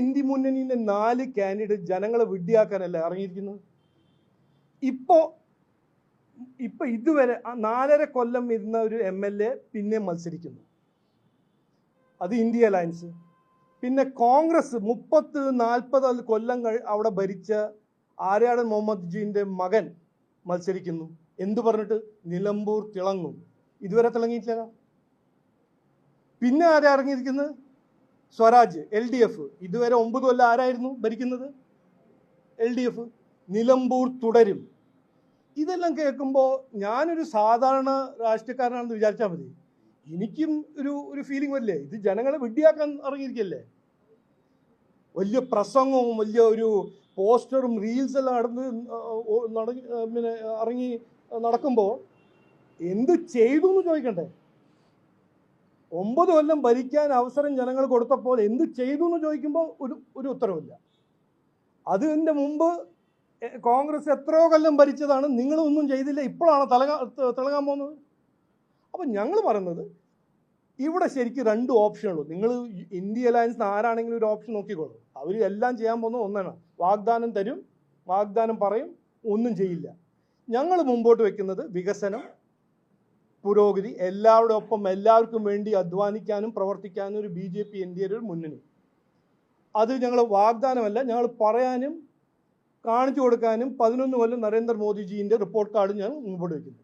India മുന്നണിയിലെ 4 candidate ജനങ്ങളെ വിഡ്ഢിയാക്കാനല്ല ഇറങ്ങിയിരിക്കുന്നത്. ഇപ്പൊ ഇതുവരെ 4.5 കൊല്ലം ഇരുന്ന ഒരു MLA പിന്നെ മത്സരിക്കുന്നു, അത് ഇന്ത്യ അലയൻസ്. പിന്നെ കോൺഗ്രസ് 30-40 കൊല്ലങ്ങൾ അവിടെ ഭരിച്ച ആര്യാടൻ മുഹമ്മദ് ജിന്റെ മകൻ മത്സരിക്കുന്നു. എന്തു പറഞ്ഞിട്ട്? നിലമ്പൂർ തിളങ്ങും. ഇതുവരെ തിളങ്ങിയിട്ടില്ല. പിന്നെ ആരാ ഇറങ്ങിയിരിക്കുന്നത്? സ്വരാജ്, LDF. ഇതുവരെ 9 കൊല്ലം ആരായിരുന്നു ഭരിക്കുന്നത്? LDF. നിലമ്പൂർ തുടരും. ഇതെല്ലാം കേൾക്കുമ്പോൾ ഞാനൊരു സാധാരണ രാഷ്ട്രീയക്കാരനാണെന്ന് വിചാരിച്ചാൽ മതി, എനിക്കും ഒരു ഫീലിംഗ് വരില്ലേ? ഇത് ജനങ്ങളെ വിഡ്ഢിയാക്കാൻ ഇറങ്ങിയിരിക്കല്ലേ? വലിയ പ്രസംഗവും വലിയ ഒരു പോസ്റ്ററും റീൽസ് എല്ലാം ഇറങ്ങി നടക്കുമ്പോൾ എന്ത് ചെയ്തു എന്ന് ചോദിക്കണ്ടേ? 9 കൊല്ലം ഭരിക്കാൻ അവസരം ജനങ്ങൾ കൊടുത്തപ്പോൾ എന്ത് ചെയ്തു എന്ന് ചോദിക്കുമ്പോൾ ഒരു ഉത്തരവില്ല. അതിൻ്റെ മുമ്പ് കോൺഗ്രസ് എത്രയോ കൊല്ലം ഭരിച്ചതാണ്, നിങ്ങളൊന്നും ചെയ്തില്ല, ഇപ്പോഴാണ് തിളങ്ങാൻ പോകുന്നത്. അപ്പം ഞങ്ങൾ പറയുന്നത് ഇവിടെ ശരിക്കും 2 ഓപ്ഷനുള്ളൂ. നിങ്ങൾ ഇന്ത്യ അലയൻസിന് ആരാണെങ്കിലും ഒരു ഓപ്ഷൻ നോക്കിക്കോളൂ. അവർ എല്ലാം ചെയ്യാൻ പോകുന്നത് ഒന്നാണ്, വാഗ്ദാനം തരും, വാഗ്ദാനം പറയും, ഒന്നും ചെയ്യില്ല. ഞങ്ങൾ മുമ്പോട്ട് വെക്കുന്നത് വികസനം, പുരോഗതി, എല്ലാവരുടെ ഒപ്പം എല്ലാവർക്കും വേണ്ടി അധ്വാനിക്കാനും പ്രവർത്തിക്കാനും ഒരു BJP NDA ഒരു മുന്നണി. അത് ഞങ്ങൾ വാഗ്ദാനമല്ല, ഞങ്ങൾ പറയാനും കാണിച്ചു കൊടുക്കാനും 11 കൊല്ലം നരേന്ദ്രമോദിജീൻ്റെ റിപ്പോർട്ട് കാർഡ് ഞാൻ മുമ്പോട്ട് വയ്ക്കുന്നു.